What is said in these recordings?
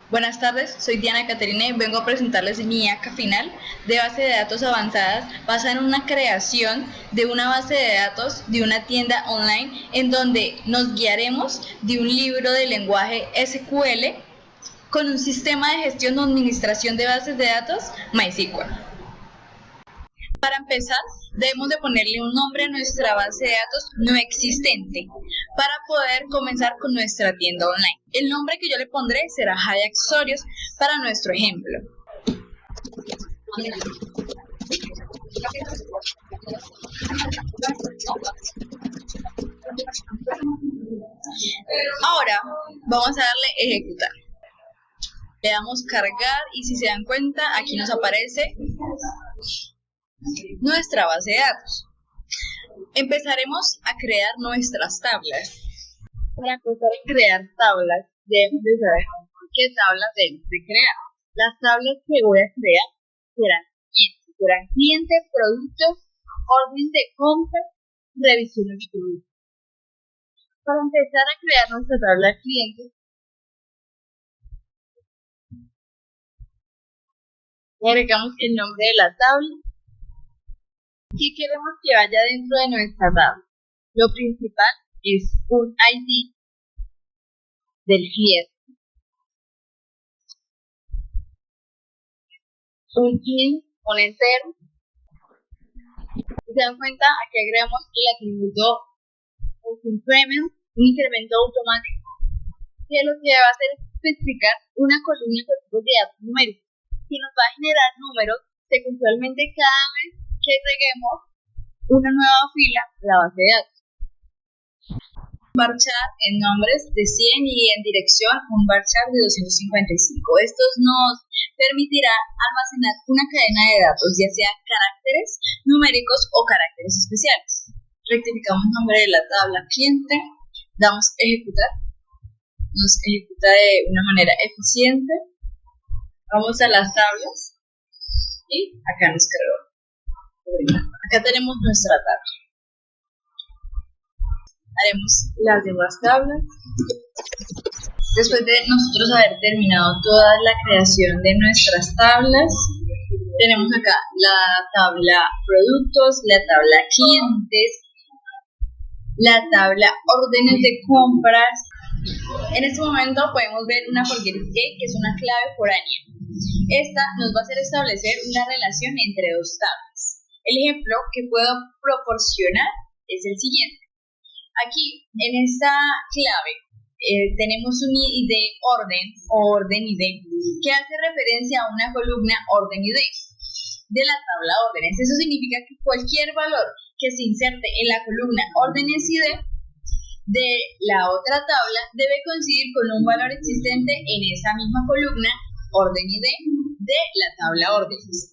Buenas tardes, soy Diana Caterina y vengo a presentarles mi acta final de base de datos avanzadas basada en una creación de una base de datos de una tienda online en donde nos guiaremos de un libro de lenguaje SQL con un sistema de gestión o administración de bases de datos MySQL. Para empezar, debemos de ponerle un nombre a nuestra base de datos no existente para poder comenzar con nuestra tienda online. El nombre que yo le pondré será Jaya Accesorios para nuestro ejemplo. Ahora vamos a darle ejecutar. Le damos cargar y si se dan cuenta aquí nos aparece nuestra base de datos. Empezaremos a crear nuestras tablas. Para empezar a crear tablas, debemos de saber qué tablas debemos de crear. Las tablas que voy a crear serán cliente, productos, orden de compra, revisión de productos. Para empezar a crear nuestra tabla de clientes, agregamos el nombre de la tabla. ¿Qué queremos que vaya dentro de nuestra tabla? Lo principal es un ID del cliente, un IN, un entero. Si se dan cuenta, aquí agregamos el atributo increment, un incremento automático, que lo que va a hacer es especificar una columna con tipos de datos numéricos, que nos va a generar números secuencialmente cada vez que agreguemos una nueva fila a la base de datos. Varchar en nombres de 100 y en dirección un varchar de 255. Esto nos permitirá almacenar una cadena de datos, ya sea caracteres numéricos o caracteres especiales. Rectificamos el nombre de la tabla cliente, damos ejecutar, nos ejecuta de una manera eficiente. Vamos a las tablas y acá nos cargó. Acá tenemos nuestra tabla. Haremos las demás tablas. Después de nosotros haber terminado toda la creación de nuestras tablas, tenemos acá la tabla productos, la tabla clientes, la tabla órdenes de compras. En este momento podemos ver una forget que es una clave foránea. Esta nos va a hacer establecer una relación entre dos tablas. El ejemplo que puedo proporcionar es el siguiente. Aquí, en esta clave, tenemos un ID orden o orden ID que hace referencia a una columna orden ID de la tabla órdenes. Eso significa que cualquier valor que se inserte en la columna órdenes ID de la otra tabla debe coincidir con un valor existente en esa misma columna orden ID de la tabla órdenes.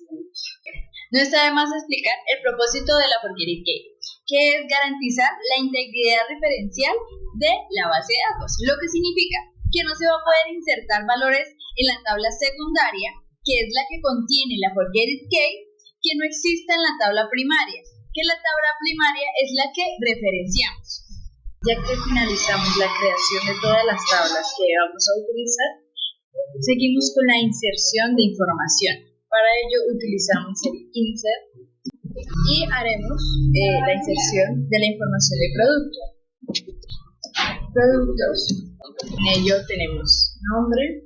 No está de más explicar el propósito de la forget que es garantizar la integridad referencial de la base de datos, lo que significa que no se va a poder insertar valores en la tabla secundaria, que es la que contiene la forget que no exista en la tabla primaria, que la tabla primaria es la que referenciamos. Ya que finalizamos la creación de todas las tablas que vamos a utilizar, seguimos con la inserción de información. Para ello utilizamos el insert y haremos la inserción de la información de producto. Productos. En ello tenemos nombre.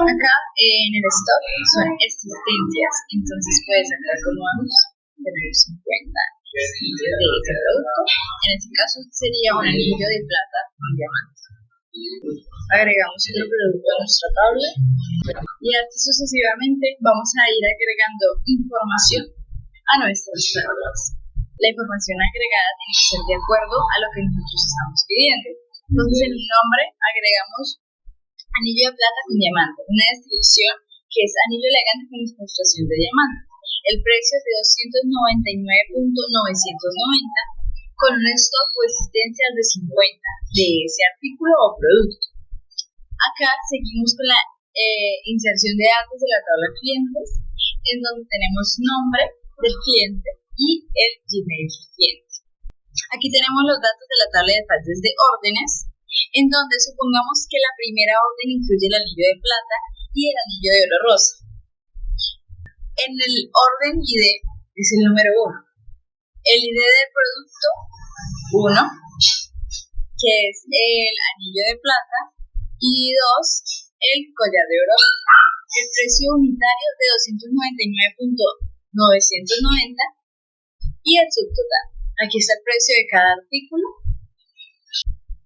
Acá en el stock son existencias, entonces puedes sacar como vamos, tener 50 existencias de ese producto. En este caso sería un anillo de plata con diamantes. Agregamos otro producto a nuestra tabla y así sucesivamente vamos a ir agregando información a nuestras tablas. La información agregada tiene que ser de acuerdo a lo que nosotros estamos pidiendo. Entonces en un nombre agregamos anillo de plata con diamante, una descripción que es anillo elegante con incrustación de diamante. El precio es de 299.990 con un stock o existencias de 50 de ese artículo o producto. Acá seguimos con la inserción de datos de la tabla clientes, en donde tenemos nombre del cliente y el Gmail del cliente. Aquí tenemos los datos de la tabla de detalles de órdenes, en donde supongamos que la primera orden incluye el anillo de plata y el anillo de oro rosa. En el orden ID es el número 1. El ID del producto 1, que es el anillo de plata, y 2, el collar de oro. El precio unitario de 299.990 y el subtotal. Aquí está el precio de cada artículo.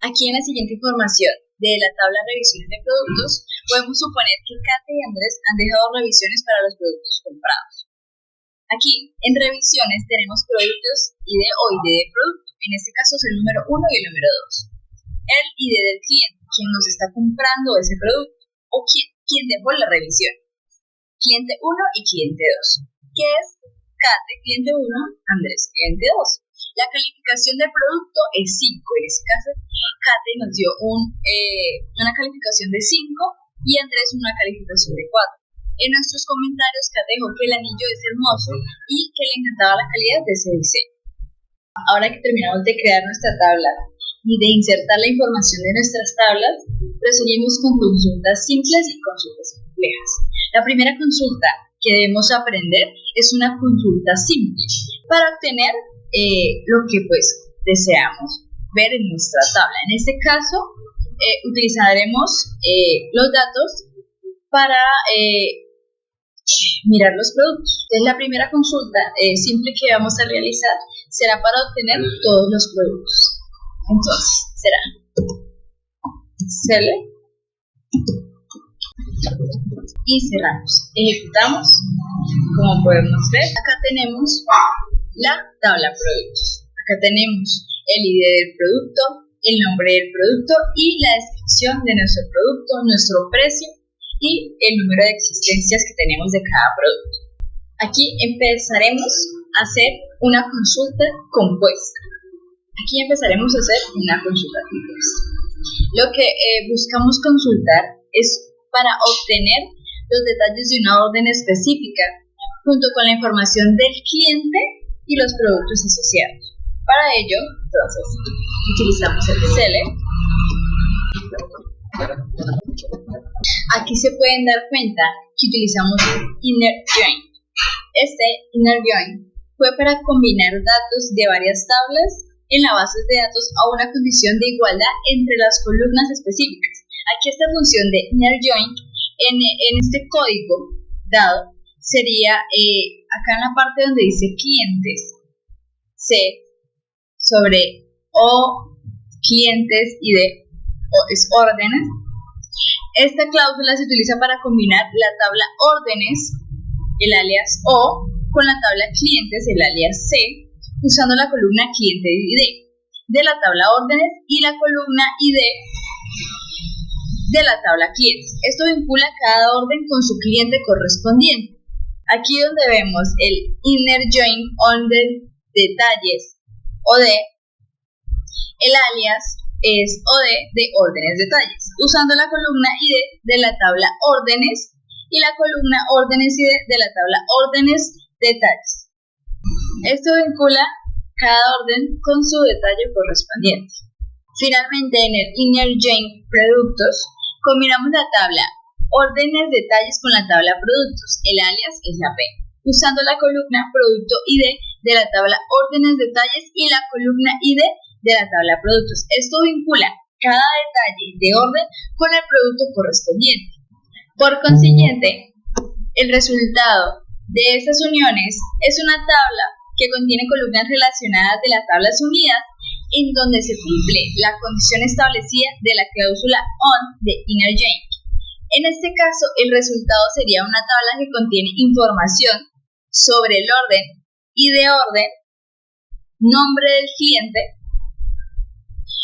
Aquí en la siguiente información de la tabla de revisiones de productos, podemos suponer que Kate y Andrés han dejado revisiones para los productos comprados. Aquí en revisiones tenemos productos ID o ID de producto. En este caso es el número 1 y el número 2. El ID del cliente, quien nos está comprando ese producto, o quien dejó la revisión. Cliente 1 y cliente 2. ¿Qué es Kate, cliente 1, Andrés, cliente 2? La calificación del producto es 5. En este caso, Kate nos dio una calificación de 5 y Andrés una calificación de 4. En nuestros comentarios, Kate dijo que el anillo es hermoso y que le encantaba la calidad de ese diseño. Ahora que terminamos de crear nuestra tabla y de insertar la información de nuestras tablas, proseguimos con consultas simples y consultas complejas. La primera consulta que debemos aprender es una consulta simple para obtener lo que deseamos ver en nuestra tabla. En este caso, utilizaremos los datos para mirar los productos. Entonces, la primera consulta simple que vamos a realizar será para obtener todos los productos. Entonces, será select y cerramos. Ejecutamos. Como podemos ver, acá tenemos la tabla productos. Acá tenemos el ID del producto, el nombre del producto y la descripción de nuestro producto, nuestro precio y el número de existencias que tenemos de cada producto. Aquí empezaremos a hacer una consulta compuesta. Lo que buscamos consultar es para obtener los detalles de una orden específica junto con la información del cliente y los productos asociados. Para ello, entonces, utilizamos el select. Aquí se pueden dar cuenta que utilizamos inner join. Este inner join fue para combinar datos de varias tablas en la base de datos a una condición de igualdad entre las columnas específicas. Aquí esta función de inner join en este código dado sería acá en la parte donde dice clientes C sobre O clientes y de O es órdenes. Esta cláusula se utiliza para combinar la tabla órdenes, el alias O, con la tabla clientes, el alias C, usando la columna cliente ID de la tabla órdenes y la columna ID de la tabla clientes. Esto vincula cada orden con su cliente correspondiente. Aquí donde vemos el inner join orden detalles OD, el alias es OD de órdenes detalles, usando la columna ID de la tabla órdenes y la columna órdenes ID de la tabla órdenes detalles. Esto vincula cada orden con su detalle correspondiente. Finalmente, en el inner join productos, combinamos la tabla órdenes detalles con la tabla productos, el alias es la P, usando la columna producto ID de la tabla órdenes detalles y la columna ID de la tabla productos. Esto vincula cada detalle de orden con el producto correspondiente. Por consiguiente, el resultado de estas uniones es una tabla que contiene columnas relacionadas de las tablas unidas, en donde se cumple la condición establecida de la cláusula ON de inner join. En este caso, el resultado sería una tabla que contiene información sobre el orden y de orden, nombre del cliente,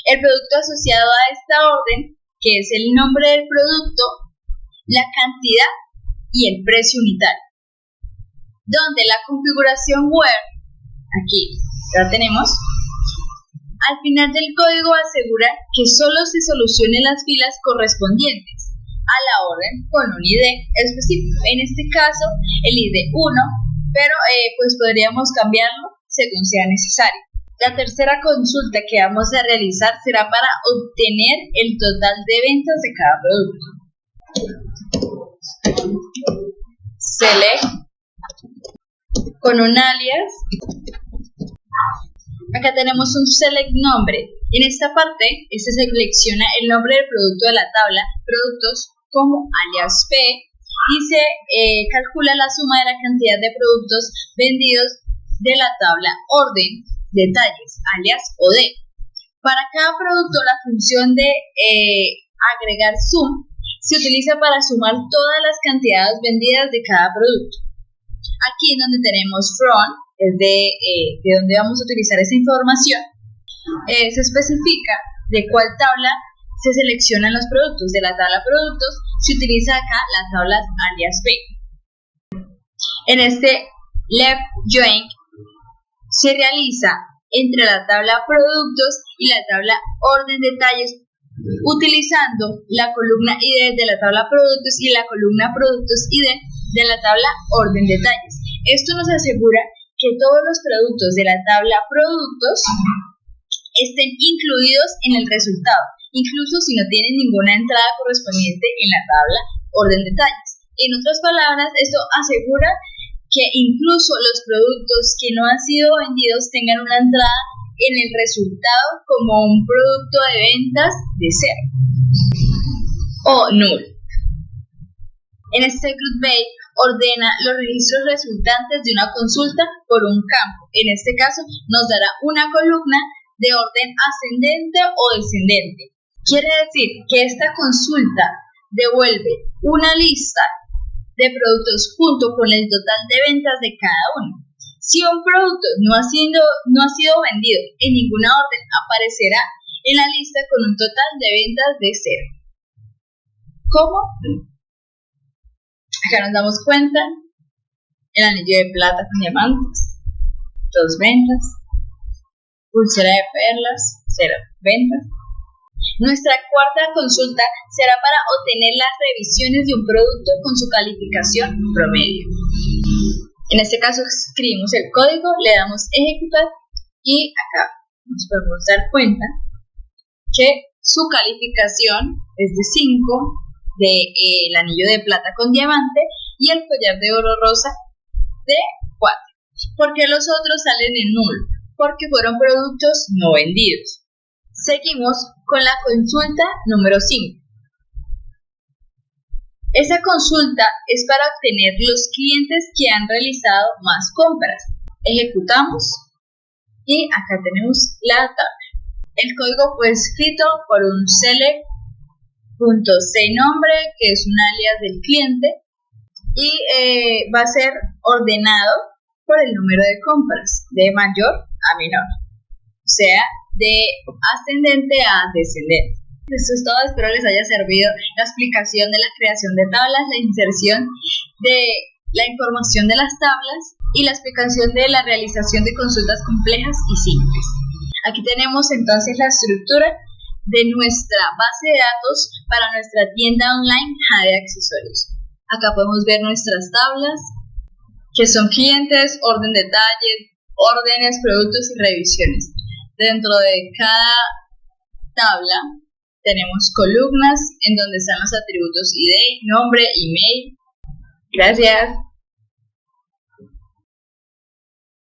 el producto asociado a esta orden, que es el nombre del producto, la cantidad y el precio unitario. Donde la configuración where, aquí la tenemos, al final del código asegura que solo se solucionen las filas correspondientes a la orden con un ID específico. En este caso, el ID 1, pero pues podríamos cambiarlo según sea necesario. La tercera consulta que vamos a realizar será para obtener el total de ventas de cada producto. Select con un alias. Acá tenemos un select nombre. En esta parte, se selecciona el nombre del producto de la tabla productos como alias P y se calcula la suma de la cantidad de productos vendidos de la tabla orden detalles alias OD. Para cada producto la función de agregar sum se utiliza para sumar todas las cantidades vendidas de cada producto. Aquí es donde tenemos from, es de donde vamos a utilizar esa información. Se especifica de cuál tabla se seleccionan los productos. De la tabla productos se utiliza acá las tablas alias P. En este left join se realiza entre la tabla productos y la tabla orden detalles utilizando la columna ID de la tabla productos y la columna productos ID de la tabla orden detalles. Esto nos asegura que todos los productos de la tabla productos estén incluidos en el resultado, incluso si no tienen ninguna entrada correspondiente en la tabla orden detalles. En otras palabras, esto asegura que incluso los productos que no han sido vendidos tengan una entrada en el resultado como un producto de ventas de cero o null. En este group by ordena los registros resultantes de una consulta por un campo. En este caso nos dará una columna de orden ascendente o descendente. Quiere decir que esta consulta devuelve una lista de productos junto con el total de ventas de cada uno. Si un producto no ha sido vendido en ninguna orden, aparecerá en la lista con un total de ventas de cero. ¿Cómo? Acá nos damos cuenta, el anillo de plata con diamantes, 2 ventas, pulsera de perlas, 0 ventas. Nuestra cuarta consulta será para obtener las revisiones de un producto con su calificación promedio. En este caso escribimos el código, le damos ejecutar y acá nos podemos dar cuenta que su calificación es de 5, el anillo de plata con diamante y el collar de oro rosa de 4. ¿Por qué los otros salen en null? Porque fueron productos no vendidos. Seguimos con la consulta número 5. Esa consulta es para obtener los clientes que han realizado más compras. Ejecutamos y acá tenemos la tabla. El código fue escrito por un select.cNombre, que es un alias del cliente, y va a ser ordenado por el número de compras, de mayor a menor, o sea, de ascendente a descendente. Esto es todo, espero les haya servido la explicación de la creación de tablas, la inserción de la información de las tablas y la explicación de la realización de consultas complejas y simples. Aquí tenemos entonces la estructura de nuestra base de datos para nuestra tienda online Jade Accesorios. Acá podemos ver nuestras tablas, que son clientes, orden detalles, órdenes, productos y revisiones. Dentro de cada tabla tenemos columnas en donde están los atributos ID, nombre, email. Gracias.